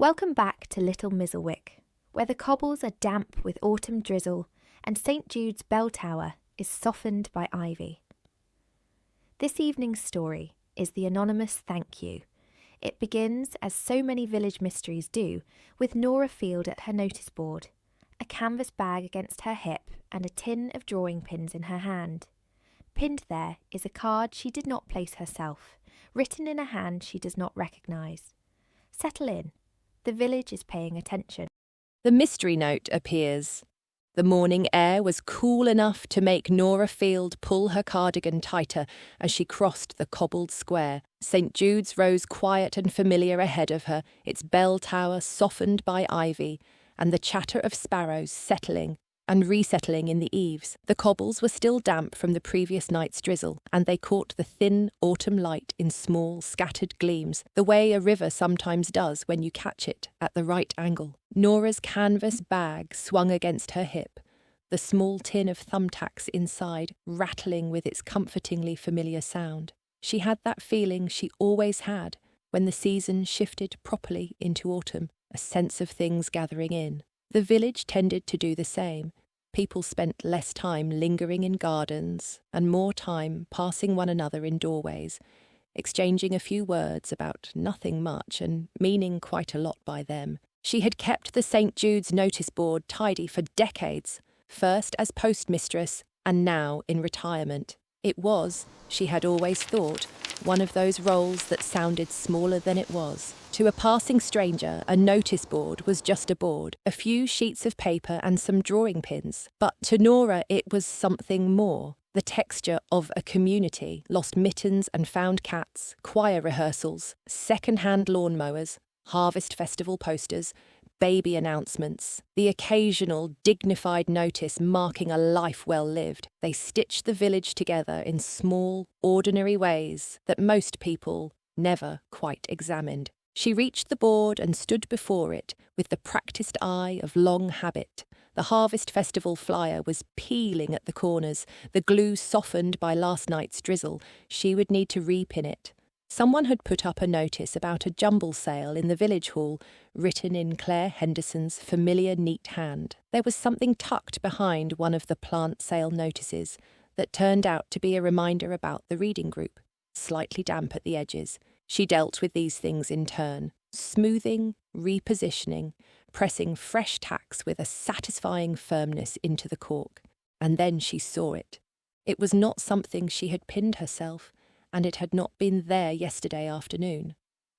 Welcome back to Little Mizzlewick, where the cobbles are damp with autumn drizzle and St Jude's bell tower is softened by ivy. This evening's story is the anonymous thank you. It begins, as so many village mysteries do, with Nora Field at her noticeboard, a canvas bag against her hip and a tin of drawing pins in her hand. Pinned there is a card she did not place herself, written in a hand she does not recognise. Settle in. The village is paying attention. The mystery note appears. The morning air was cool enough to make Nora Field pull her cardigan tighter as she crossed the cobbled square. St Jude's rose quiet and familiar ahead of her, its bell tower softened by ivy, and the chatter of sparrows settling and resettling in the eaves. The cobbles were still damp from the previous night's drizzle, and they caught the thin autumn light in small, scattered gleams, the way a river sometimes does when you catch it at the right angle. Nora's canvas bag swung against her hip, the small tin of thumbtacks inside rattling with its comfortingly familiar sound. She had that feeling she always had when the season shifted properly into autumn, a sense of things gathering in. The village tended to do the same. People spent less time lingering in gardens and more time passing one another in doorways, exchanging a few words about nothing much and meaning quite a lot by them. She had kept the St Jude's noticeboard tidy for decades, first as postmistress and now in retirement. It was, she had always thought, one of those roles that sounded smaller than it was. To a passing stranger, a notice board was just a board, a few sheets of paper and some drawing pins. But to Nora it was something more. The texture of a community, lost mittens and found cats, choir rehearsals, second-hand lawnmowers, harvest festival posters, baby announcements, the occasional dignified notice marking a life well lived. They stitched the village together in small, ordinary ways that most people never quite examined. She reached the board and stood before it with the practised eye of long habit. The Harvest Festival flyer was peeling at the corners, the glue softened by last night's drizzle. She would need to repin it. Someone had put up a notice about a jumble sale in the village hall, written in Claire Henderson's familiar neat hand. There was something tucked behind one of the plant sale notices that turned out to be a reminder about the reading group, slightly damp at the edges. She dealt with these things in turn, smoothing, repositioning, pressing fresh tacks with a satisfying firmness into the cork. And then she saw it. It was not something she had pinned herself, and it had not been there yesterday afternoon.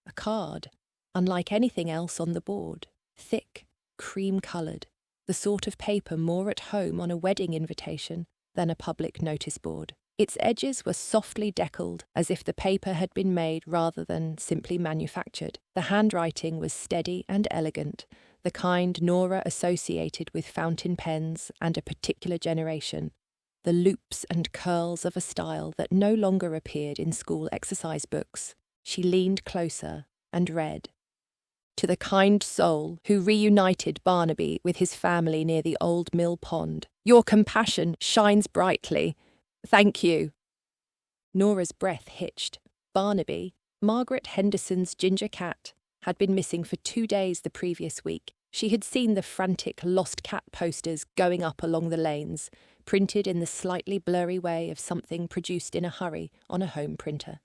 A card, unlike anything else on the board, thick, cream-coloured, the sort of paper more at home on a wedding invitation than a public notice board. Its edges were softly deckled, as if the paper had been made rather than simply manufactured. The handwriting was steady and elegant, the kind Nora associated with fountain pens and a particular generation, the loops and curls of a style that no longer appeared in school exercise books. She leaned closer and read. To the kind soul who reunited Barnaby with his family near the old mill pond, your compassion shines brightly. Thank you. Nora's breath hitched. Barnaby, Margaret Henderson's ginger cat, had been missing for 2 days the previous week. She had seen the frantic lost cat posters going up along the lanes, printed in the slightly blurry way of something produced in a hurry on a home printer.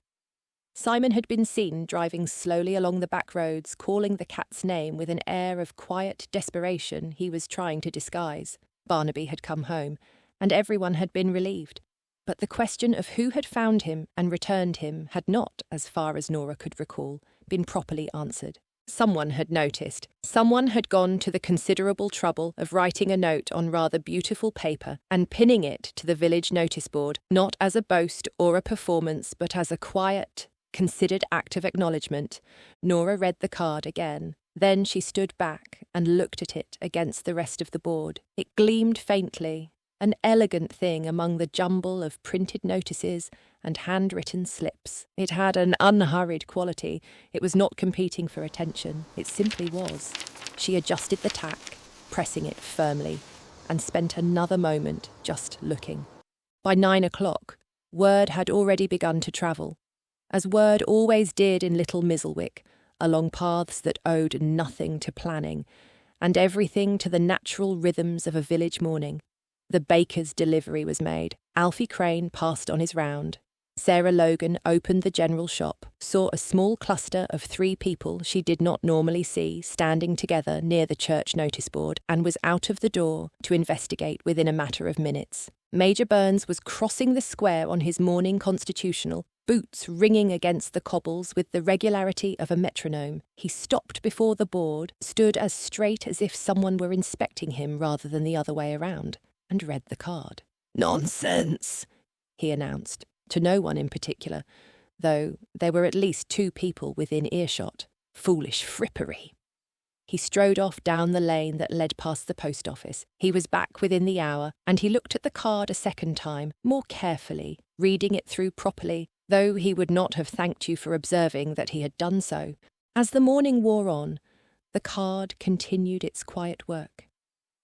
Simon had been seen driving slowly along the back roads, calling the cat's name with an air of quiet desperation he was trying to disguise. Barnaby had come home, and everyone had been relieved. But the question of who had found him and returned him had not, as far as Nora could recall, been properly answered. Someone had noticed. Someone had gone to the considerable trouble of writing a note on rather beautiful paper and pinning it to the village notice board, not as a boast or a performance, but as a quiet, considered act of acknowledgement. Nora read the card again. Then she stood back and looked at it against the rest of the board. It gleamed faintly, an elegant thing among the jumble of printed notices and handwritten slips. It had an unhurried quality. It was not competing for attention. It simply was. She adjusted the tack, pressing it firmly, and spent another moment just looking. By 9 o'clock, word had already begun to travel. As word always did in Little Mizzlewick, along paths that owed nothing to planning, and everything to the natural rhythms of a village morning. The baker's delivery was made. Alfie Crane passed on his round. Sarah Logan opened the general shop, saw a small cluster of 3 people she did not normally see standing together near the church noticeboard, and was out of the door to investigate within a matter of minutes. Major Burns was crossing the square on his morning constitutional, boots ringing against the cobbles with the regularity of a metronome. He stopped before the board, stood as straight as if someone were inspecting him rather than the other way around, and read the card. "Nonsense," he announced. To no one in particular, though there were at least 2 people within earshot. Foolish frippery. He strode off down the lane that led past the post office. He was back within the hour, and he looked at the card a second time, more carefully, reading it through properly, though he would not have thanked you for observing that he had done so. As the morning wore on, the card continued its quiet work.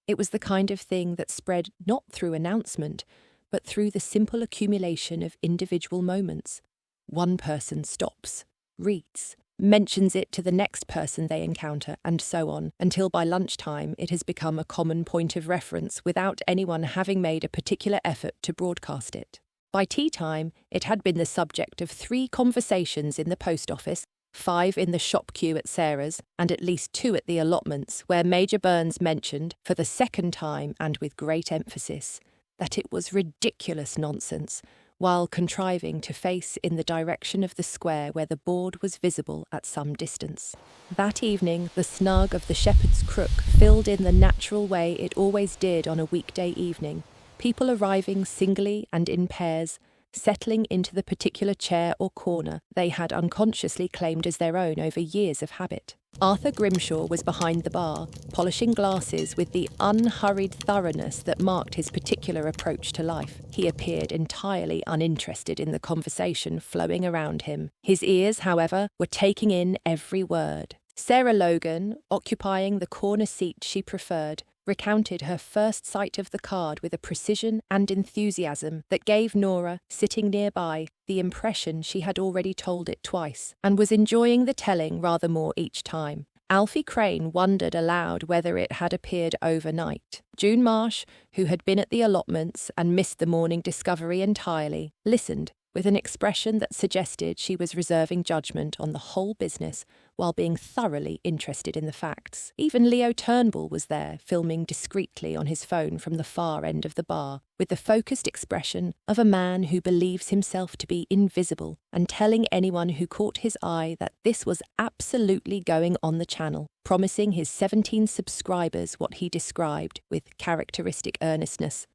It was the kind of thing that spread not through announcement, but through the simple accumulation of individual moments. One person stops, reads, mentions it to the next person they encounter, and so on, until by lunchtime it has become a common point of reference without anyone having made a particular effort to broadcast it. By tea time, it had been the subject of 3 conversations in the post office, 5 in the shop queue at Sarah's, and at least 2 at the allotments, where Major Burns mentioned, for the second time and with great emphasis, that it was ridiculous nonsense, while contriving to face in the direction of the square where the board was visible at some distance. That evening, the snug of the Shepherd's Crook filled in the natural way it always did on a weekday evening, people arriving singly and in pairs, settling into the particular chair or corner they had unconsciously claimed as their own over years of habit. Arthur Grimshaw was behind the bar, polishing glasses with the unhurried thoroughness that marked his particular approach to life. He appeared entirely uninterested in the conversation flowing around him. His ears, however, were taking in every word. Sarah Logan, occupying the corner seat she preferred, recounted her first sight of the card with a precision and enthusiasm that gave Nora, sitting nearby, the impression she had already told it twice, and was enjoying the telling rather more each time. Alfie Crane wondered aloud whether it had appeared overnight. June Marsh, who had been at the allotments and missed the morning discovery entirely, listened with an expression that suggested she was reserving judgment on the whole business while being thoroughly interested in the facts. Even Leo Turnbull was there, filming discreetly on his phone from the far end of the bar, with the focused expression of a man who believes himself to be invisible, and telling anyone who caught his eye that this was absolutely going on the channel, promising his 17 subscribers what he described with characteristic earnestness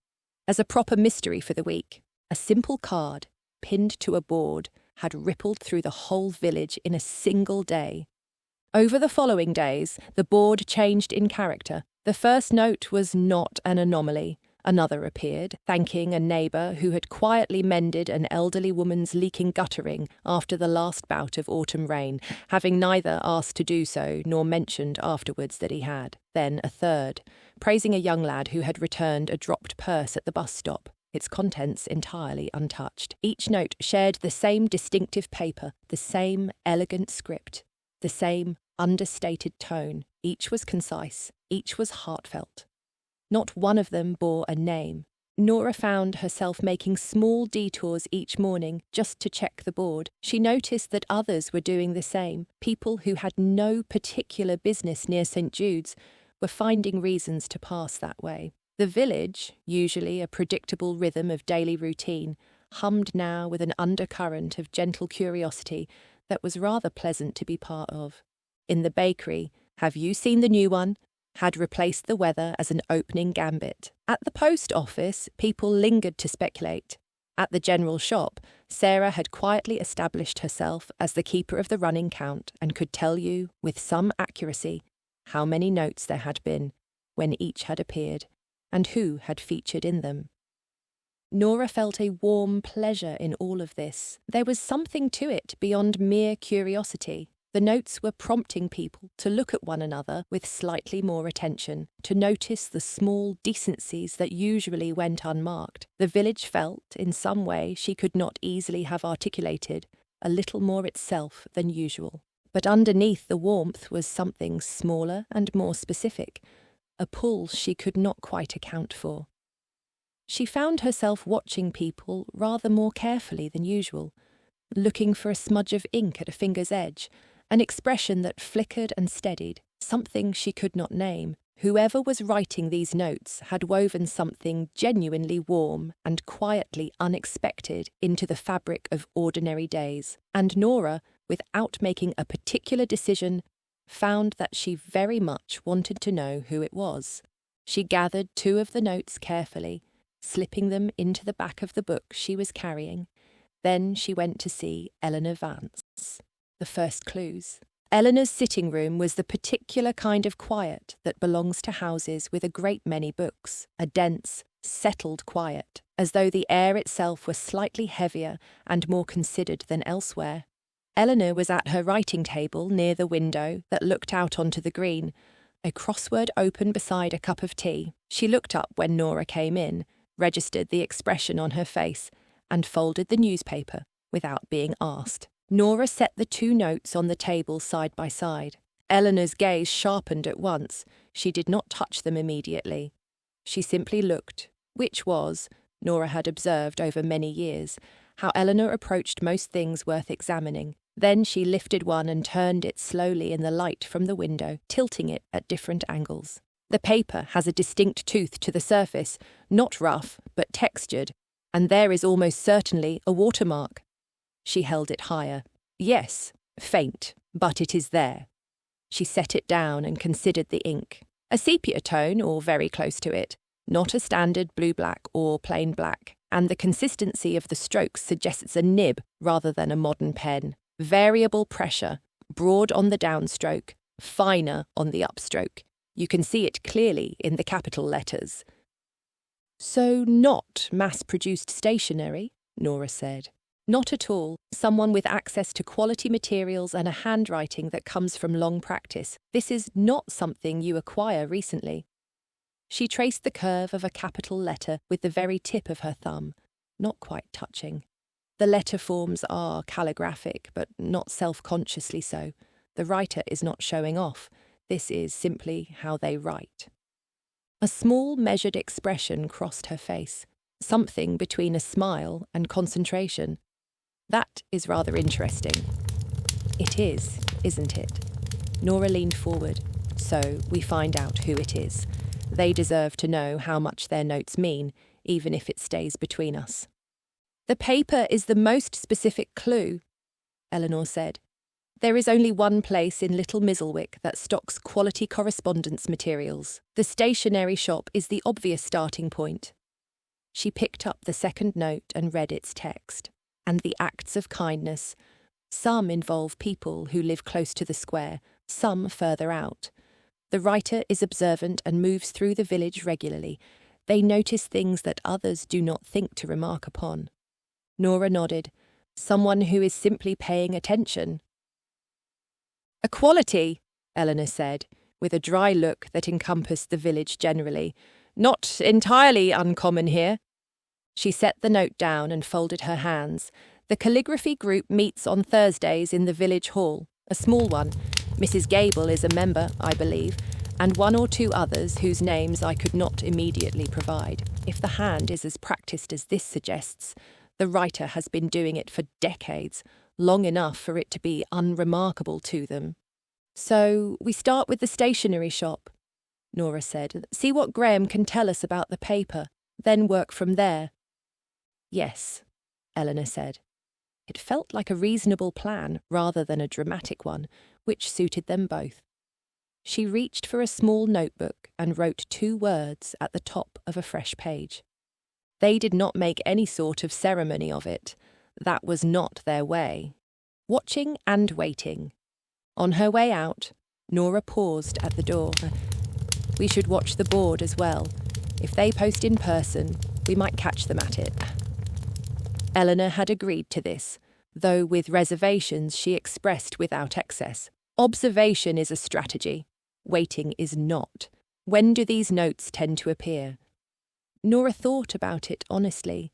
as a proper mystery for the week. A simple card, pinned to a board, had rippled through the whole village in a single day. Over the following days, the board changed in character. The first note was not an anomaly. Another appeared, thanking a neighbour who had quietly mended an elderly woman's leaking guttering after the last bout of autumn rain, having neither asked to do so nor mentioned afterwards that he had. Then a third, praising a young lad who had returned a dropped purse at the bus stop, its contents entirely untouched. Each note shared the same distinctive paper, the same elegant script, the same understated tone. Each was concise, each was heartfelt. Not one of them bore a name. Nora found herself making small detours each morning just to check the board. She noticed that others were doing the same. People who had no particular business near St Jude's were finding reasons to pass that way. The village, usually a predictable rhythm of daily routine, hummed now with an undercurrent of gentle curiosity that was rather pleasant to be part of. In the bakery, "Have you seen the new one?" had replaced the weather as an opening gambit. At the post office, people lingered to speculate. At the general shop, Sarah had quietly established herself as the keeper of the running count and could tell you, with some accuracy, how many notes there had been, when each had appeared, and who had featured in them. Nora felt a warm pleasure in all of this. There was something to it beyond mere curiosity. The notes were prompting people to look at one another with slightly more attention, to notice the small decencies that usually went unmarked. The village felt, in some way she could not easily have articulated, a little more itself than usual. But underneath the warmth was something smaller and more specific, a pull she could not quite account for. She found herself watching people rather more carefully than usual, looking for a smudge of ink at a finger's edge, an expression that flickered and steadied, something she could not name. Whoever was writing these notes had woven something genuinely warm and quietly unexpected into the fabric of ordinary days, and Nora, without making a particular decision, found that she very much wanted to know who it was. She gathered 2 of the notes carefully, slipping them into the back of the book she was carrying. Then she went to see Eleanor Vance. The first clues. Eleanor's sitting room was the particular kind of quiet that belongs to houses with a great many books, a dense, settled quiet, as though the air itself were slightly heavier and more considered than elsewhere. Eleanor was at her writing table near the window that looked out onto the green, a crossword open beside a cup of tea. She looked up when Nora came in, registered the expression on her face, and folded the newspaper without being asked. Nora set the 2 notes on the table side by side. Eleanor's gaze sharpened at once. She did not touch them immediately. She simply looked, which was, Nora had observed over many years, how Eleanor approached most things worth examining. Then she lifted one and turned it slowly in the light from the window, tilting it at different angles. The paper has a distinct tooth to the surface, not rough, but textured, and there is almost certainly a watermark. She held it higher. Yes, faint, but it is there. She set it down and considered the ink. A sepia tone, or very close to it, not a standard blue-black or plain black, and the consistency of the strokes suggests a nib rather than a modern pen. Variable pressure, broad on the downstroke, finer on the upstroke. You can see it clearly in the capital letters. So not mass-produced stationery, Nora said. Not at all. Someone with access to quality materials and a handwriting that comes from long practice. This is not something you acquire recently. She traced the curve of a capital letter with the very tip of her thumb, not quite touching. The letter forms are calligraphic, but not self-consciously so. The writer is not showing off. This is simply how they write. A small, measured expression crossed her face, something between a smile and concentration. That is rather interesting. It is, isn't it? Nora leaned forward. So we find out who it is. They deserve to know how much their notes mean, even if it stays between us. The paper is the most specific clue, Eleanor said. There is only one place in Little Mizzlewick that stocks quality correspondence materials. The stationery shop is the obvious starting point. She picked up the second note and read its text. And the acts of kindness. Some involve people who live close to the square, some further out. The writer is observant and moves through the village regularly. They notice things that others do not think to remark upon. Nora nodded. Someone who is simply paying attention. Equality, Eleanor said, with a dry look that encompassed the village generally. Not entirely uncommon here. She set the note down and folded her hands. The calligraphy group meets on Thursdays in the village hall, a small one. Mrs Gable is a member, I believe, and 1 or 2 others whose names I could not immediately provide. If the hand is as practised as this suggests, the writer has been doing it for decades, long enough for it to be unremarkable to them. So we start with the stationery shop, Nora said. See what Graham can tell us about the paper, then work from there. Yes, Eleanor said. It felt like a reasonable plan rather than a dramatic one, which suited them both. She reached for a small notebook and wrote 2 words at the top of a fresh page. They did not make any sort of ceremony of it. That was not their way. Watching and waiting. On her way out, Nora paused at the door. We should watch the board as well. If they post in person, we might catch them at it. Eleanor had agreed to this, though with reservations she expressed without excess. Observation is a strategy. Waiting is not. When do these notes tend to appear? Nora thought about it honestly.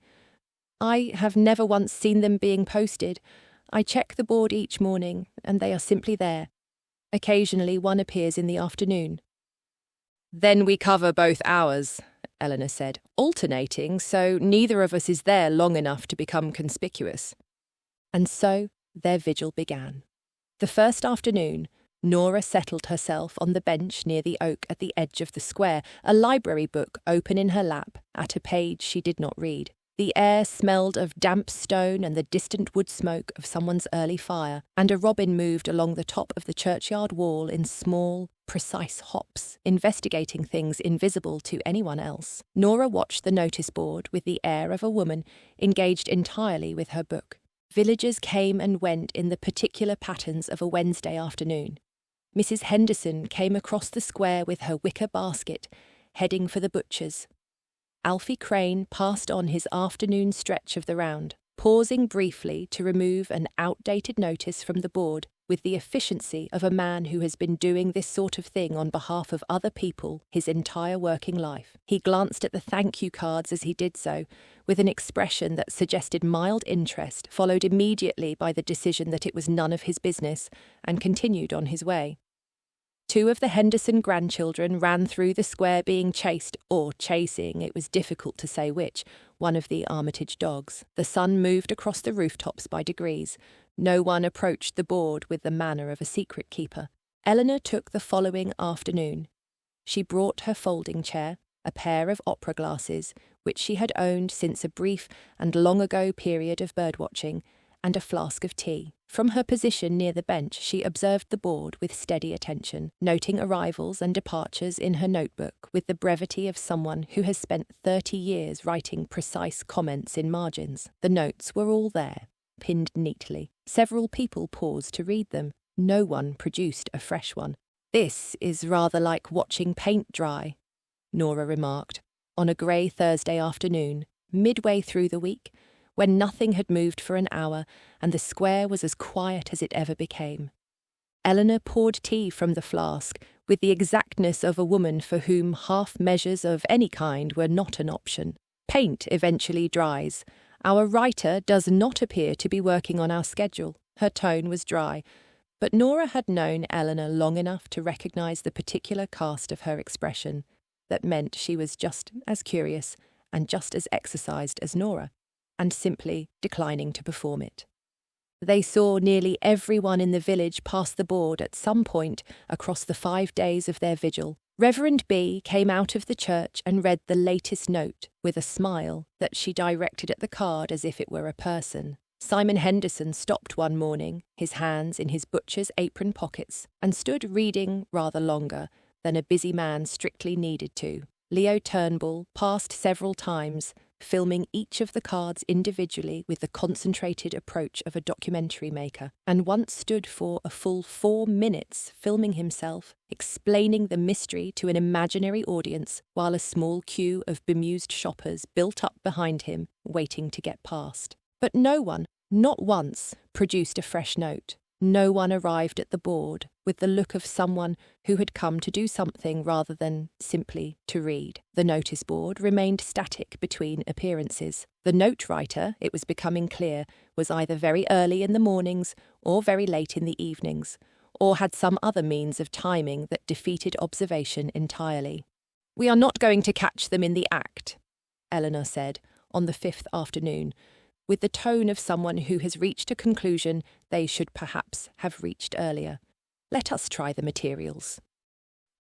I have never once seen them being posted. I check the board each morning, and they are simply there. Occasionally one appears in the afternoon. Then we cover both hours, Eleanor said, alternating, so neither of us is there long enough to become conspicuous. And so their vigil began. The first afternoon, Nora settled herself on the bench near the oak at the edge of the square, a library book open in her lap, at a page she did not read. The air smelled of damp stone and the distant wood smoke of someone's early fire, and a robin moved along the top of the churchyard wall in small, precise hops, investigating things invisible to anyone else. Nora watched the notice board with the air of a woman engaged entirely with her book. Villagers came and went in the particular patterns of a Wednesday afternoon. Mrs. Henderson came across the square with her wicker basket, heading for the butcher's. Alfie Crane passed on his afternoon stretch of the round, pausing briefly to remove an outdated notice from the board with the efficiency of a man who has been doing this sort of thing on behalf of other people his entire working life. He glanced at the thank you cards as he did so, with an expression that suggested mild interest, followed immediately by the decision that it was none of his business, and continued on his way. 2 of the Henderson grandchildren ran through the square being chased, or chasing, it was difficult to say which, one of the Armitage dogs. The sun moved across the rooftops by degrees. No one approached the board with the manner of a secret keeper. Eleanor took the following afternoon. She brought her folding chair, a pair of opera glasses, which she had owned since a brief and long-ago period of birdwatching, and a flask of tea. From her position near the bench, she observed the board with steady attention, noting arrivals and departures in her notebook with the brevity of someone who has spent 30 years writing precise comments in margins. The notes were all there, pinned neatly. Several people paused to read them. No one produced a fresh one. "This is rather like watching paint dry," Nora remarked, on a grey Thursday afternoon, midway through the week, when nothing had moved for an hour and the square was as quiet as it ever became. Eleanor poured tea from the flask with the exactness of a woman for whom half measures of any kind were not an option. Paint eventually dries. Our writer does not appear to be working on our schedule. Her tone was dry, but Nora had known Eleanor long enough to recognise the particular cast of her expression. That meant she was just as curious and just as exercised as Nora, and simply declining to perform it. They saw nearly everyone in the village pass the board at some point across the 5 days of their vigil. Reverend B came out of the church and read the latest note with a smile that she directed at the card as if it were a person. Simon Henderson stopped one morning, his hands in his butcher's apron pockets, and stood reading rather longer than a busy man strictly needed to. Leo Turnbull passed several times, filming each of the cards individually with the concentrated approach of a documentary maker, and once stood for a full 4 minutes filming himself, explaining the mystery to an imaginary audience while a small queue of bemused shoppers built up behind him, waiting to get past. But no one, not once, produced a fresh note. No one arrived at the board with the look of someone who had come to do something rather than simply to read. The notice board remained static between appearances. The note writer, it was becoming clear, was either very early in the mornings or very late in the evenings, or had some other means of timing that defeated observation entirely. "We are not going to catch them in the act," Eleanor said on the 5th afternoon, with the tone of someone who has reached a conclusion they should perhaps have reached earlier. "Let us try the materials."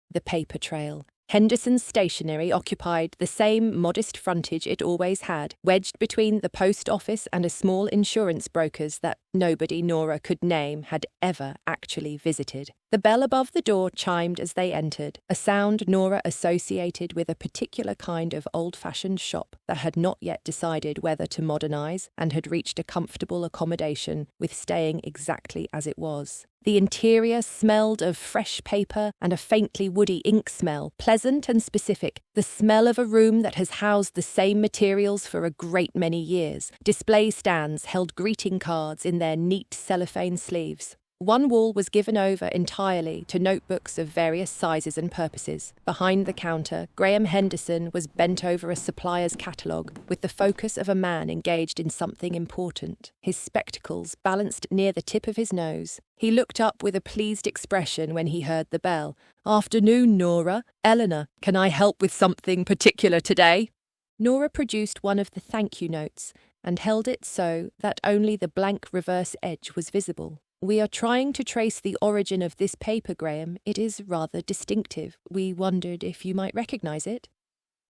The paper trail. Henderson Stationery occupied the same modest frontage it always had, wedged between the post office and a small insurance broker's that nobody Nora could name had ever actually visited. The bell above the door chimed as they entered, a sound Nora associated with a particular kind of old-fashioned shop that had not yet decided whether to modernise and had reached a comfortable accommodation with staying exactly as it was. The interior smelled of fresh paper and a faintly woody ink smell, pleasant and specific, the smell of a room that has housed the same materials for a great many years. Display stands held greeting cards in their neat cellophane sleeves. One wall was given over entirely to notebooks of various sizes and purposes. Behind the counter, Graham Henderson was bent over a supplier's catalogue with the focus of a man engaged in something important, his spectacles balanced near the tip of his nose. He looked up with a pleased expression when he heard the bell. "Afternoon, Nora. Eleanor, can I help with something particular today?" Nora produced one of the thank you notes and held it so that only the blank reverse edge was visible. "We are trying to trace the origin of this paper, Graham. It is rather distinctive. We wondered if you might recognise it."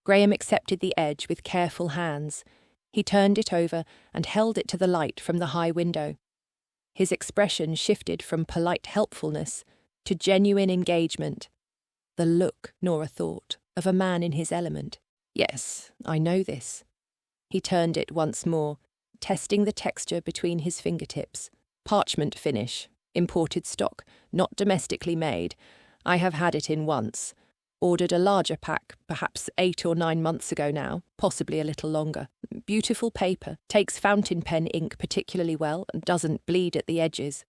Graham accepted the edge with careful hands. He turned it over and held it to the light from the high window. His expression shifted from polite helpfulness to genuine engagement. The look, Nora thought, of a man in his element. "Yes, I know this." He turned it once more, testing the texture between his fingertips. "Parchment finish, imported stock, not domestically made. I have had it in once. Ordered a larger pack, perhaps 8 or 9 months ago now, possibly a little longer. Beautiful paper, takes fountain pen ink particularly well and doesn't bleed at the edges."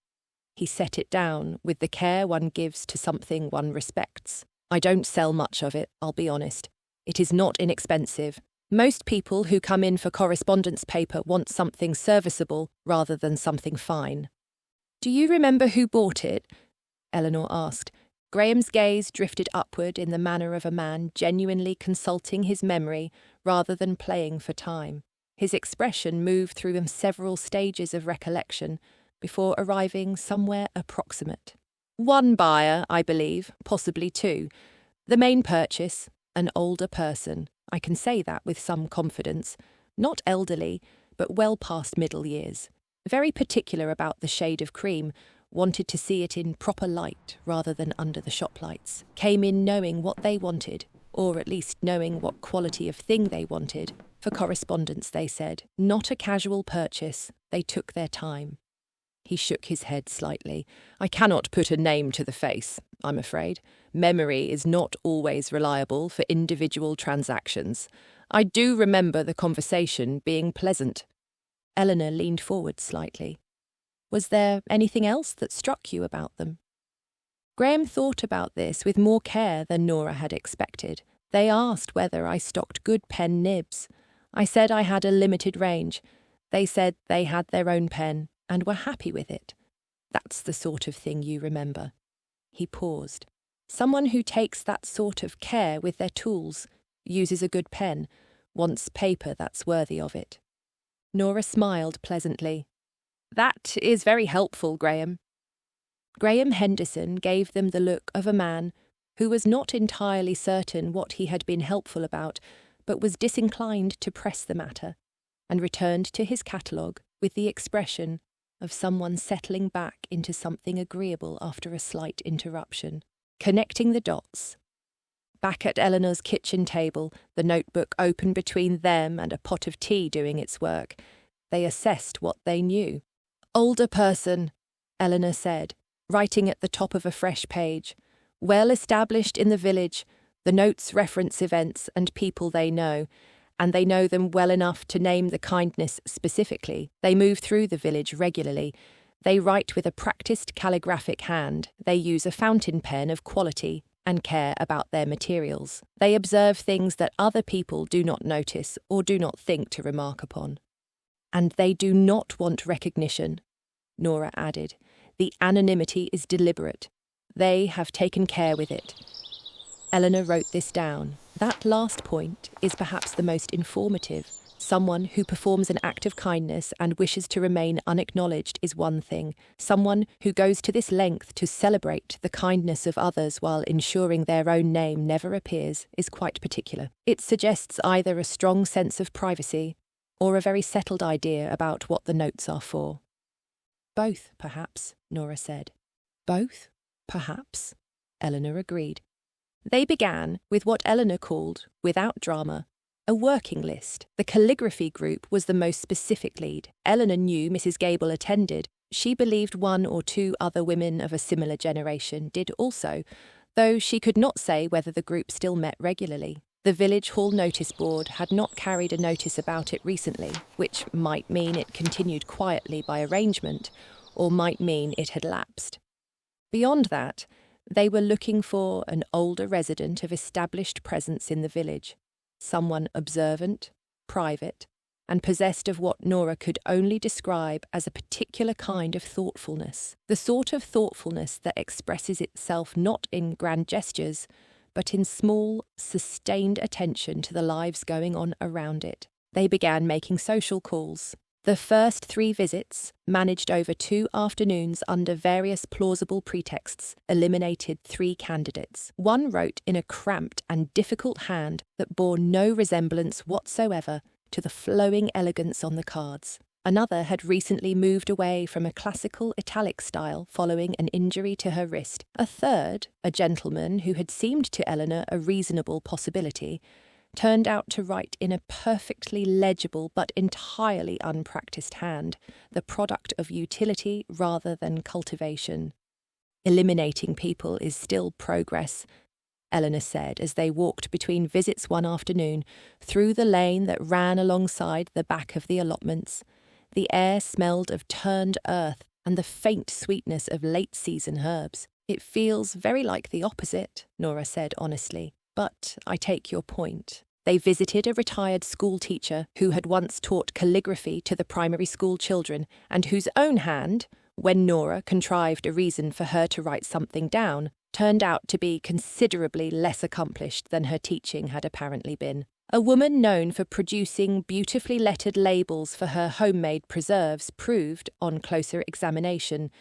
He set it down with the care one gives to something one respects. "I don't sell much of it, I'll be honest. It is not inexpensive. Most people who come in for correspondence paper want something serviceable rather than something fine." "Do you remember who bought it?" Eleanor asked. Graham's gaze drifted upward in the manner of a man genuinely consulting his memory rather than playing for time. His expression moved through several stages of recollection before arriving somewhere approximate. "One buyer, I believe, possibly 2. The main purchase, an older person. I can say that with some confidence. Not elderly, but well past middle years. Very particular about the shade of cream, wanted to see it in proper light rather than under the shop lights. Came in knowing what they wanted, or at least knowing what quality of thing they wanted. For correspondence, they said. Not a casual purchase. They took their time." He shook his head slightly. "I cannot put a name to the face, I'm afraid. Memory is not always reliable for individual transactions. I do remember the conversation being pleasant." Eleanor leaned forward slightly. "Was there anything else that struck you about them?" Graham thought about this with more care than Nora had expected. "They asked whether I stocked good pen nibs. I said I had a limited range. They said they had their own pen and were happy with it. That's the sort of thing you remember." He paused. "Someone who takes that sort of care with their tools, uses a good pen, wants paper that's worthy of it." Nora smiled pleasantly. "That is very helpful, Graham." Graham Henderson gave them the look of a man who was not entirely certain what he had been helpful about, but was disinclined to press the matter, and returned to his catalogue with the expression of someone settling back into something agreeable after a slight interruption. Connecting the dots. Back at Eleanor's kitchen table, the notebook open between them and a pot of tea doing its work, they assessed what they knew. "Older person," Eleanor said, writing at the top of a fresh page. "Well established in the village. The notes reference events and people they know, and they know them well enough to name the kindness specifically. They move through the village regularly. They write with a practised calligraphic hand. They use a fountain pen of quality and care about their materials. They observe things that other people do not notice or do not think to remark upon. And they do not want recognition," Nora added. "The anonymity is deliberate. They have taken care with it." Eleanor wrote this down. That last point is perhaps the most informative. Someone who performs an act of kindness and wishes to remain unacknowledged is one thing. Someone who goes to this length to celebrate the kindness of others while ensuring their own name never appears is quite particular. It suggests either a strong sense of privacy or a very settled idea about what the notes are for. "Both, perhaps," Nora said. "Both, perhaps," Eleanor agreed. They began with what Eleanor called, without drama, a working list. The calligraphy group was the most specific lead. Eleanor knew Mrs Gable attended. She believed 1 or 2 other women of a similar generation did also, though she could not say whether the group still met regularly. The village hall Noticeboard had not carried a notice about it recently, which might mean it continued quietly by arrangement, or might mean it had lapsed. Beyond that, they were looking for an older resident of established presence in the village, someone observant, private, and possessed of what Nora could only describe as a particular kind of thoughtfulness, the sort of thoughtfulness that expresses itself not in grand gestures, but in small, sustained attention to the lives going on around it. They began making social calls. The first 3 visits, managed over 2 afternoons under various plausible pretexts, eliminated 3 candidates. One wrote in a cramped and difficult hand that bore no resemblance whatsoever to the flowing elegance on the cards. Another had recently moved away from a classical italic style following an injury to her wrist. A third, a gentleman who had seemed to Eleanor a reasonable possibility, turned out to write in a perfectly legible but entirely unpractised hand, the product of utility rather than cultivation. Eliminating people is still progress, Eleanor said as they walked between visits one afternoon through the lane that ran alongside the back of the allotments. The air smelled of turned earth and the faint sweetness of late-season herbs. It feels very like the opposite, Nora said honestly, but I take your point. They visited a retired school teacher who had once taught calligraphy to the primary school children and whose own hand, when Nora contrived a reason for her to write something down, turned out to be considerably less accomplished than her teaching had apparently been. A woman known for producing beautifully lettered labels for her homemade preserves proved, on closer examination,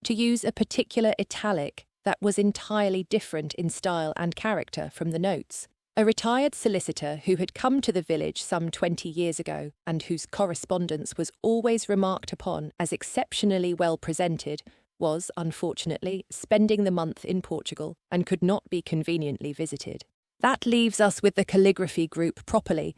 to use a particular italic that was entirely different in style and character from the notes. A retired solicitor who had come to the village some 20 years ago and whose correspondence was always remarked upon as exceptionally well presented was, unfortunately, spending the month in Portugal and could not be conveniently visited. That leaves us with the calligraphy group properly,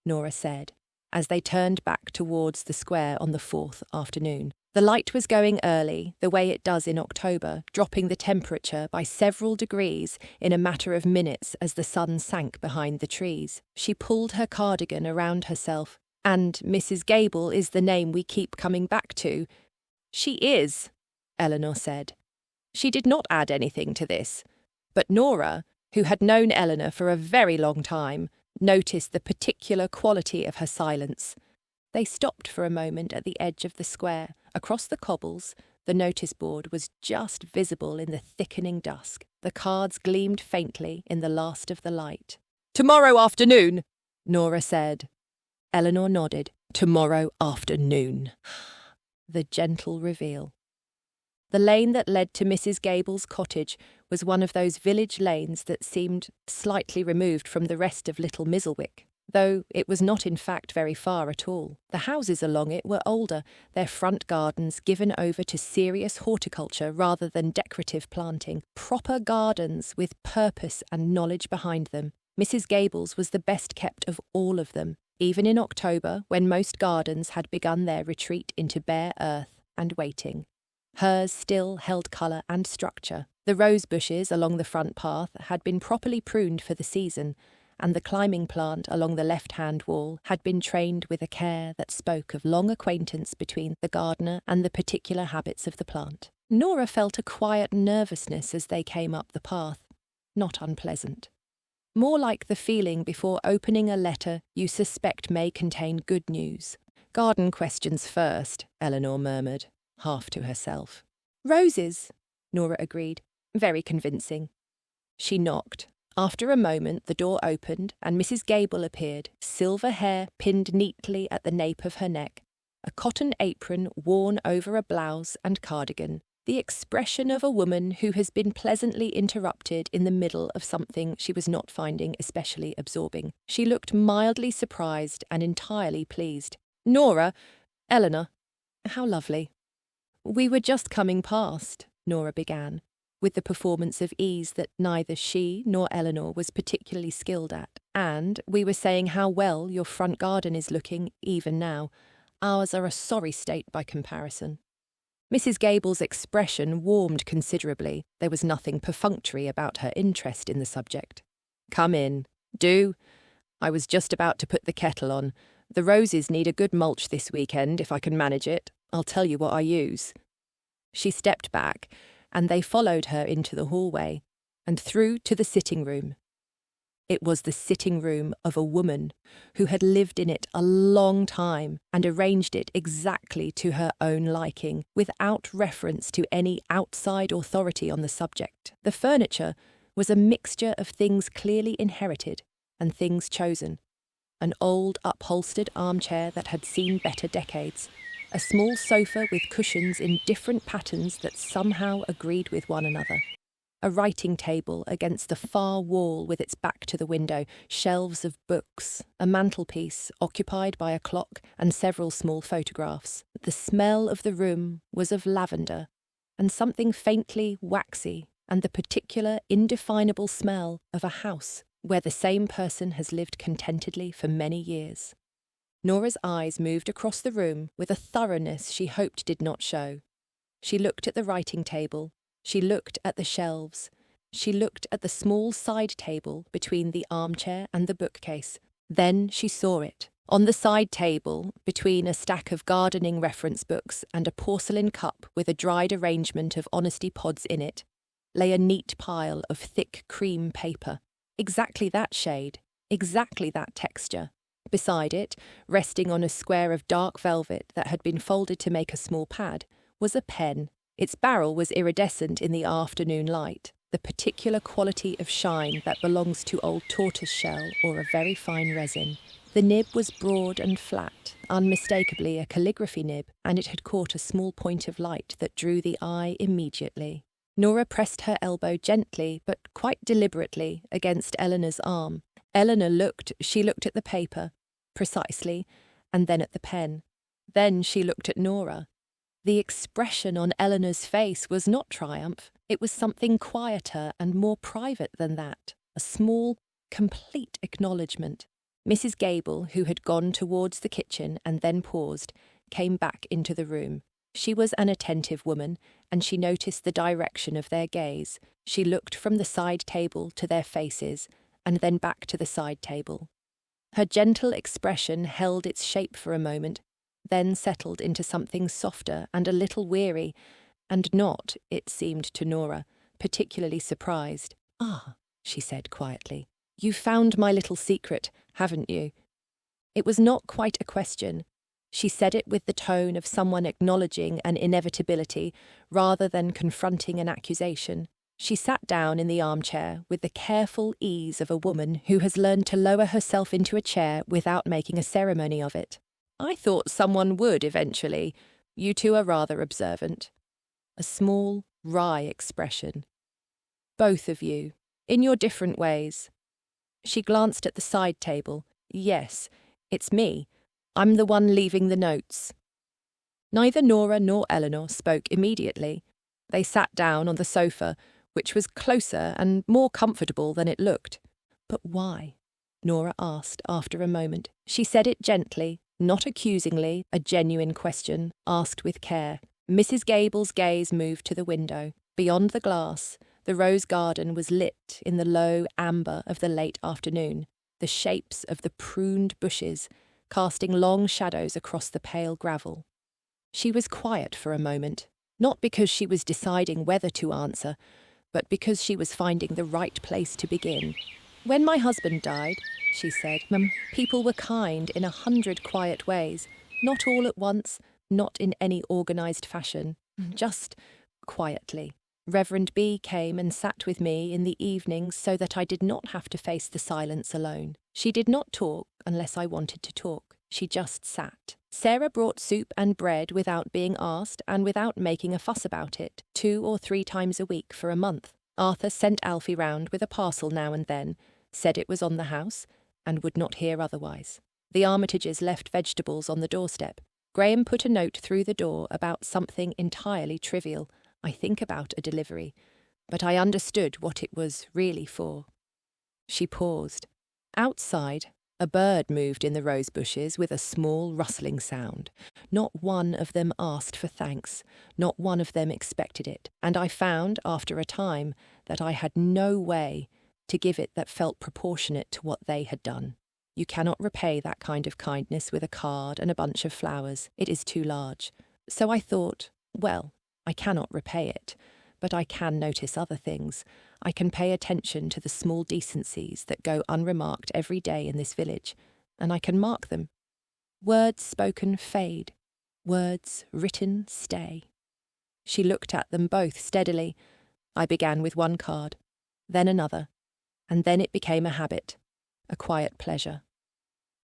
Nora said, as they turned back towards the square on the 4th afternoon. The light was going early, the way it does in October, dropping the temperature by several degrees in a matter of minutes as the sun sank behind the trees. She pulled her cardigan around herself. And Mrs Gable is the name we keep coming back to. She is, Eleanor said. She did not add anything to this, but Nora, who had known Eleanor for a very long time, noticed the particular quality of her silence. They stopped for a moment at the edge of the square. Across the cobbles, the noticeboard was just visible in the thickening dusk. The cards gleamed faintly in the last of the light. "Tomorrow afternoon," Nora said. Eleanor nodded. "Tomorrow afternoon." The gentle reveal. The lane that led to Mrs Gable's cottage was one of those village lanes that seemed slightly removed from the rest of Little Mizzlewick, though it was not in fact very far at all. The houses along it were older, their front gardens given over to serious horticulture rather than decorative planting, proper gardens with purpose and knowledge behind them. Mrs Gable's was the best kept of all of them, even in October, when most gardens had begun their retreat into bare earth and waiting. Hers still held colour and structure. The rose bushes along the front path had been properly pruned for the season, and the climbing plant along the left-hand wall had been trained with a care that spoke of long acquaintance between the gardener and the particular habits of the plant. Nora felt a quiet nervousness as they came up the path, not unpleasant. More like the feeling before opening a letter you suspect may contain good news. "Garden questions first," Eleanor murmured, half to herself. "Roses," Nora agreed. "Very convincing." She knocked. After a moment the door opened and Mrs Gable appeared, silver hair pinned neatly at the nape of her neck, a cotton apron worn over a blouse and cardigan, the expression of a woman who has been pleasantly interrupted in the middle of something she was not finding especially absorbing. She looked mildly surprised and entirely pleased. "Nora, Eleanor, how lovely." "We were just coming past," Nora began, with the performance of ease that neither she nor Eleanor was particularly skilled at, "and we were saying how well your front garden is looking, even now. Ours are a sorry state by comparison." Mrs Gable's expression warmed considerably. There was nothing perfunctory about her interest in the subject. "Come in. Do. I was just about to put the kettle on. The roses need a good mulch this weekend, if I can manage it. I'll tell you what I use." She stepped back, and they followed her into the hallway and through to the sitting room. It was the sitting room of a woman who had lived in it a long time and arranged it exactly to her own liking, without reference to any outside authority on the subject. The furniture was a mixture of things clearly inherited and things chosen. An old upholstered armchair that had seen better decades, a small sofa with cushions in different patterns that somehow agreed with one another, a writing table against the far wall with its back to the window, shelves of books, a mantelpiece occupied by a clock and several small photographs. The smell of the room was of lavender and something faintly waxy, and the particular indefinable smell of a house where the same person has lived contentedly for many years. Nora's eyes moved across the room with a thoroughness she hoped did not show. She looked at the writing table, she looked at the shelves, she looked at the small side table between the armchair and the bookcase. Then she saw it. On the side table, between a stack of gardening reference books and a porcelain cup with a dried arrangement of honesty pods in it, lay a neat pile of thick cream paper. Exactly that shade, exactly that texture. Beside it, resting on a square of dark velvet that had been folded to make a small pad, was a pen. Its barrel was iridescent in the afternoon light, the particular quality of shine that belongs to old tortoise shell or a very fine resin. The nib was broad and flat, unmistakably a calligraphy nib, and it had caught a small point of light that drew the eye immediately. Nora pressed her elbow gently, but quite deliberately, against Eleanor's arm. Eleanor looked at the paper, precisely, and then at the pen. Then she looked at Nora. The expression on Eleanor's face was not triumph. It was something quieter and more private than that, a small, complete acknowledgement. Mrs Gable, who had gone towards the kitchen and then paused, came back into the room. She was an attentive woman, and she noticed the direction of their gaze. She looked from the side table to their faces, and then back to the side table. Her gentle expression held its shape for a moment, then settled into something softer and a little weary, and not, it seemed to Nora, particularly surprised. "Ah," she said quietly, "you've found my little secret, haven't you?" It was not quite a question. She said it with the tone of someone acknowledging an inevitability rather than confronting an accusation. She sat down in the armchair with the careful ease of a woman who has learned to lower herself into a chair without making a ceremony of it. "I thought someone would eventually. You two are rather observant." A small, wry expression. "Both of you, in your different ways." She glanced at the side table. "Yes, it's me. I'm the one leaving the notes." Neither Nora nor Eleanor spoke immediately. They sat down on the sofa, which was closer and more comfortable than it looked. "But why?" Nora asked after a moment. She said it gently, not accusingly, a genuine question, asked with care. Mrs Gable's gaze moved to the window. Beyond the glass, the rose garden was lit in the low amber of the late afternoon, the shapes of the pruned bushes casting long shadows across the pale gravel. She was quiet for a moment, not because she was deciding whether to answer, but because she was finding the right place to begin. "When my husband died," she said, "people were kind in 100 quiet ways, not all at once, not in any organised fashion, just quietly. Reverend B came and sat with me in the evenings so that I did not have to face the silence alone. She did not talk unless I wanted to talk. She just sat. Sarah brought soup and bread without being asked and without making a fuss about it, 2 or 3 times a week for a month. Arthur sent Alfie round with a parcel now and then, said it was on the house, and would not hear otherwise. The Armitages left vegetables on the doorstep. Graham put a note through the door about something entirely trivial, I think about a delivery, but I understood what it was really for." She paused. Outside, a bird moved in the rose bushes with a small rustling sound. Not one of them asked for thanks, not one of them expected it, and I found, after a time, that I had no way to give it that felt proportionate to what they had done. You cannot repay that kind of kindness with a card and a bunch of flowers. It is too large. So I thought, well, I cannot repay it, but I can notice other things. I can pay attention to the small decencies that go unremarked every day in this village, and I can mark them. Words spoken fade, words written stay. She looked at them both steadily. I began with one card, then another, and then it became a habit, a quiet pleasure.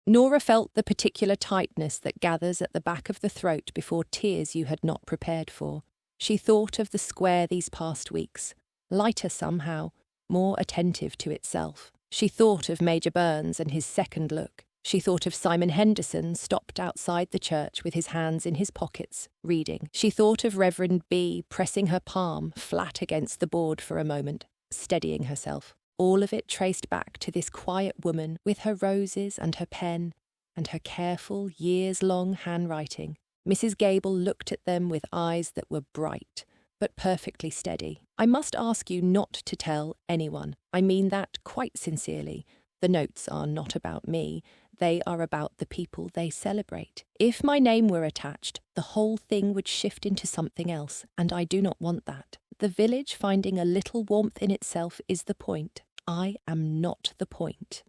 Nora felt the particular tightness that gathers at the back of the throat before tears you had not prepared for. She thought of the square these past weeks, lighter somehow, more attentive to itself. She thought of Major Burns and his second look. She thought of Simon Henderson stopped outside the church with his hands in his pockets, reading. She thought of Reverend B pressing her palm flat against the board for a moment, steadying herself. All of it traced back to this quiet woman with her roses and her pen and her careful, years-long handwriting. Mrs Gable looked at them with eyes that were bright, but perfectly steady. I must ask you not to tell anyone. I mean that quite sincerely. The notes are not about me. They are about the people they celebrate. If my name were attached, the whole thing would shift into something else, and I do not want that. The village finding a little warmth in itself is the point. I am not the point.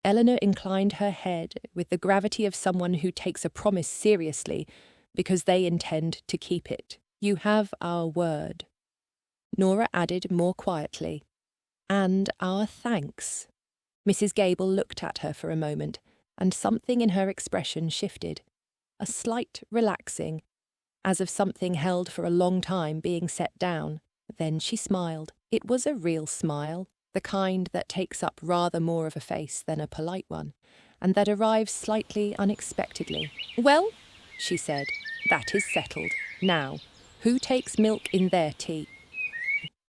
Eleanor inclined her head with the gravity of someone who takes a promise seriously because they intend to keep it. You have our word. Nora added more quietly, and our thanks. Mrs Gable looked at her for a moment, and something in her expression shifted, a slight relaxing, as of something held for a long time being set down. Then she smiled. It was a real smile, the kind that takes up rather more of a face than a polite one, and that arrives slightly unexpectedly. "Well," she said, "that is settled. Now, who takes milk in their tea?"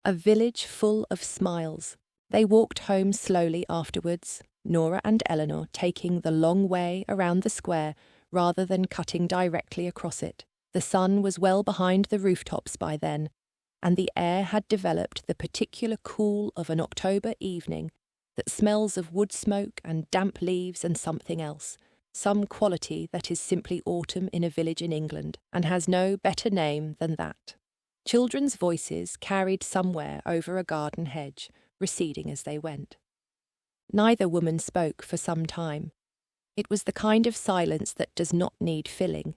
A village full of smiles. They walked home slowly afterwards, Nora and Eleanor taking the long way around the square rather than cutting directly across it. The sun was well behind the rooftops by then, and the air had developed the particular cool of an October evening that smells of wood smoke and damp leaves and something else, some quality that is simply autumn in a village in England, and has no better name than that. Children's voices carried somewhere over a garden hedge, receding as they went. Neither woman spoke for some time. It was the kind of silence that does not need filling.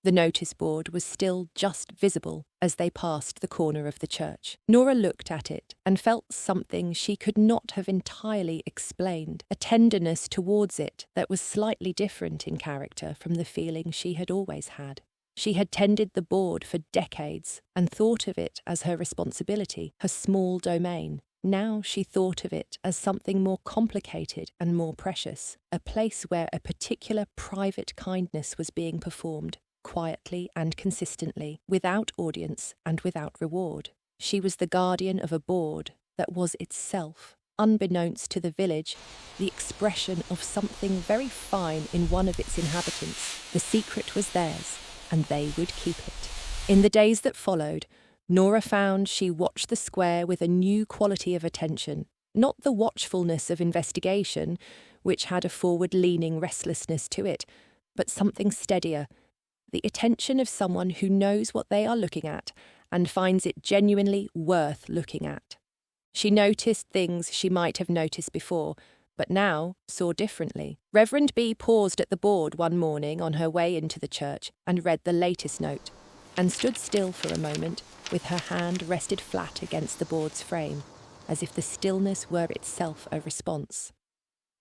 The noticeboard was still just visible as they passed the corner of the church. Nora looked at it and felt something she could not have entirely explained, a tenderness towards it that was slightly different in character from the feeling she had always had. She had tended the board for decades and thought of it as her responsibility, her small domain. Now she thought of it as something more complicated and more precious, a place where a particular private kindness was being performed, quietly and consistently, without audience and without reward. She was the guardian of a board that was itself, unbeknownst to the village, the expression of something very fine in one of its inhabitants. The secret was theirs, and they would keep it. In the days that followed, Nora found she watched the square with a new quality of attention, not the watchfulness of investigation, which had a forward-leaning restlessness to it, but something steadier, the attention of someone who knows what they are looking at and finds it genuinely worth looking at. She noticed things she might have noticed before, but now saw differently. Reverend B paused at the board one morning on her way into the church and read the latest note, and stood still for a moment, with her hand rested flat against the board's frame, as if the stillness were itself a response.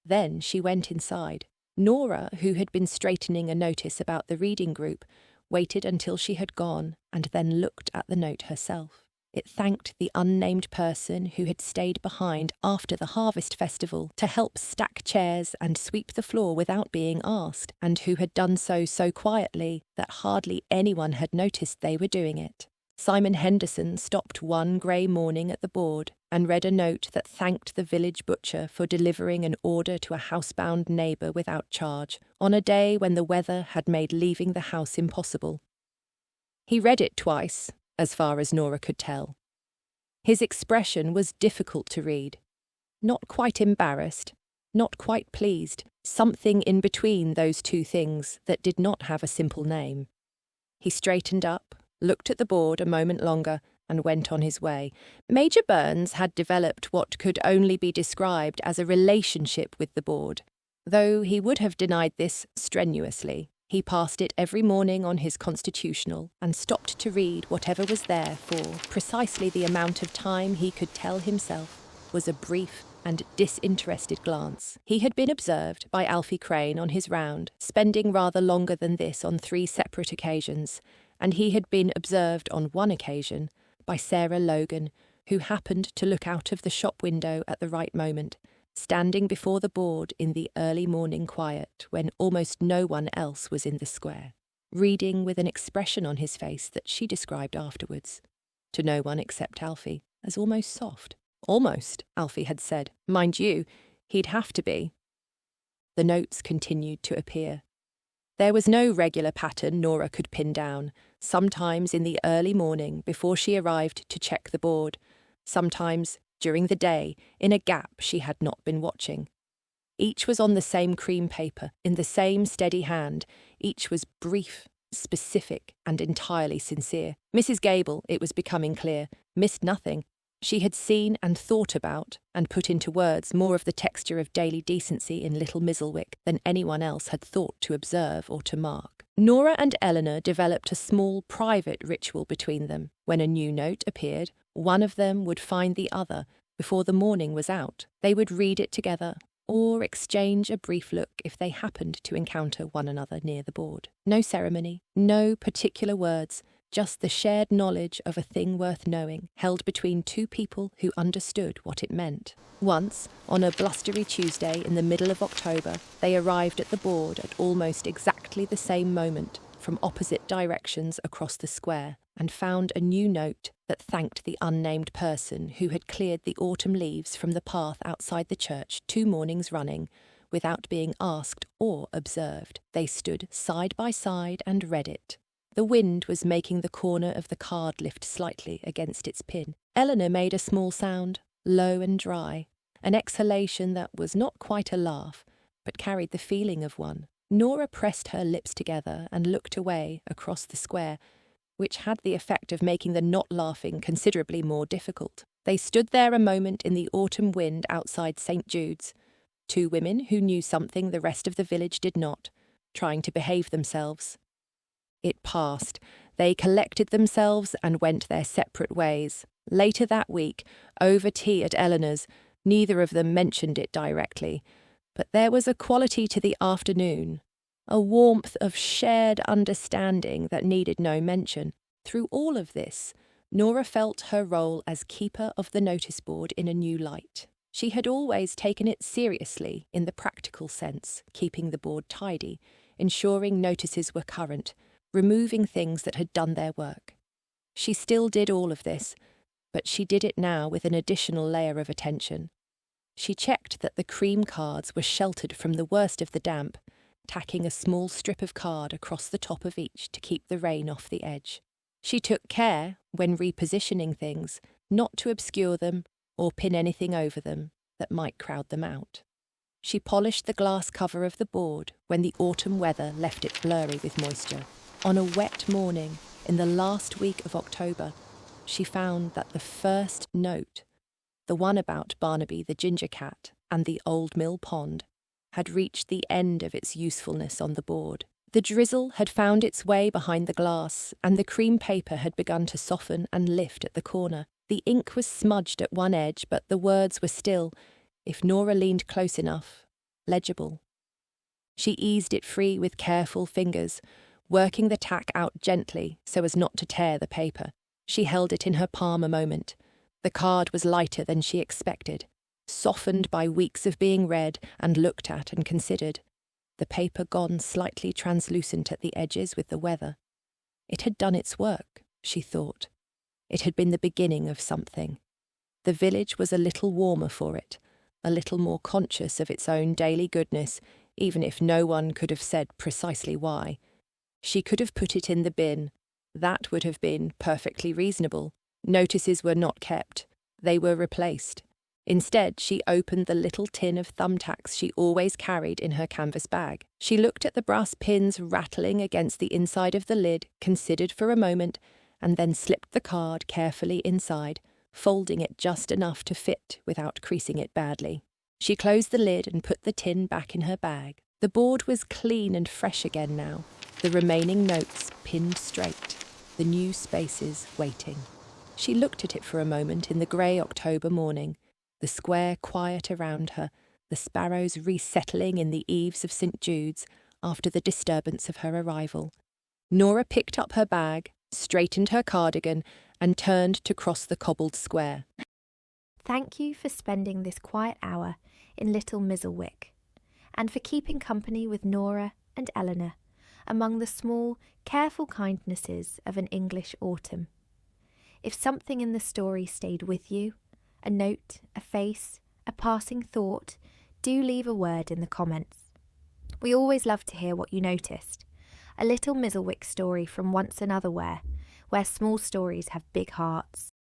Then she went inside. Nora, who had been straightening a notice about the reading group, waited until she had gone and then looked at the note herself. It thanked the unnamed person who had stayed behind after the harvest festival to help stack chairs and sweep the floor without being asked, and who had done so quietly that hardly anyone had noticed they were doing it. Simon Henderson stopped one grey morning at the board and read a note that thanked the village butcher for delivering an order to a housebound neighbour without charge, on a day when the weather had made leaving the house impossible. He read it twice, as far as Nora could tell. His expression was difficult to read. Not quite embarrassed, not quite pleased, something in between those two things that did not have a simple name. He straightened up looked at the board a moment longer, and went on his way. Major Burns had developed what could only be described as a relationship with the board. Though he would have denied this strenuously, he passed it every morning on his constitutional and stopped to read whatever was there for precisely the amount of time he could tell himself was a brief and disinterested glance. He had been observed by Alfie Crane on his round, spending rather longer than this on 3 separate occasions, and he had been observed on one occasion by Sarah Logan, who happened to look out of the shop window at the right moment, standing before the board in the early morning quiet when almost no one else was in the square, reading with an expression on his face that she described afterwards, to no one except Alfie, as almost soft. Almost, Alfie had said. Mind you, he'd have to be. The notes continued to appear. There was no regular pattern Nora could pin down, sometimes in the early morning before she arrived to check the board, sometimes during the day in a gap she had not been watching. Each was on the same cream paper, in the same steady hand. Each was brief, specific, and entirely sincere. Mrs Gable, it was becoming clear, missed nothing. She had seen and thought about and put into words more of the texture of daily decency in Little Mizzlewick than anyone else had thought to observe or to mark. Nora and Eleanor developed a small private ritual between them. When a new note appeared, one of them would find the other before the morning was out. They would read it together or exchange a brief look if they happened to encounter one another near the board. No ceremony, no particular words, just the shared knowledge of a thing worth knowing, held between 2 people who understood what it meant. Once, on a blustery Tuesday in the middle of October, they arrived at the board at almost exactly the same moment, from opposite directions across the square, and found a new note that thanked the unnamed person who had cleared the autumn leaves from the path outside the church 2 mornings running, without being asked or observed. They stood side by side and read it. The wind was making the corner of the card lift slightly against its pin. Eleanor made a small sound, low and dry, an exhalation that was not quite a laugh, but carried the feeling of one. Nora pressed her lips together and looked away across the square, which had the effect of making the not laughing considerably more difficult. They stood there a moment in the autumn wind outside St Jude's, 2 women who knew something the rest of the village did not, trying to behave themselves. It passed. They collected themselves and went their separate ways. Later that week, over tea at Eleanor's, neither of them mentioned it directly, but there was a quality to the afternoon, a warmth of shared understanding that needed no mention. Through all of this, Nora felt her role as keeper of the noticeboard in a new light. She had always taken it seriously in the practical sense, keeping the board tidy, ensuring notices were current, removing things that had done their work. She still did all of this, but she did it now with an additional layer of attention. She checked that the cream cards were sheltered from the worst of the damp, tacking a small strip of card across the top of each to keep the rain off the edge. She took care, when repositioning things, not to obscure them or pin anything over them that might crowd them out. She polished the glass cover of the board when the autumn weather left it blurry with moisture. On a wet morning, in the last week of October, she found that the first note, the one about Barnaby the ginger cat and the old mill pond, had reached the end of its usefulness on the board. The drizzle had found its way behind the glass, and the cream paper had begun to soften and lift at the corner. The ink was smudged at one edge, but the words were still, if Nora leaned close enough, legible. She eased it free with careful fingers, working the tack out gently so as not to tear the paper. She held it in her palm a moment. The card was lighter than she expected, softened by weeks of being read and looked at and considered, the paper gone slightly translucent at the edges with the weather. It had done its work, she thought. It had been the beginning of something. The village was a little warmer for it, a little more conscious of its own daily goodness, even if no one could have said precisely why. She could have put it in the bin. That would have been perfectly reasonable. Notices were not kept. They were replaced. Instead, she opened the little tin of thumbtacks she always carried in her canvas bag. She looked at the brass pins rattling against the inside of the lid, considered for a moment, and then slipped the card carefully inside, folding it just enough to fit without creasing it badly. She closed the lid and put the tin back in her bag. The board was clean and fresh again now, the remaining notes pinned straight, the new spaces waiting. She looked at it for a moment in the grey October morning, the square quiet around her, the sparrows resettling in the eaves of St Jude's after the disturbance of her arrival. Nora picked up her bag, straightened her cardigan, and turned to cross the cobbled square. Thank you for spending this quiet hour in Little Mizzlewick, and for keeping company with Nora and Eleanor among the small, careful kindnesses of an English autumn. If something in the story stayed with you, a note, a face, a passing thought, do leave a word in the comments. We always love to hear what you noticed. A Little Mizzlewick story from Once Otherwhere, where small stories have big hearts.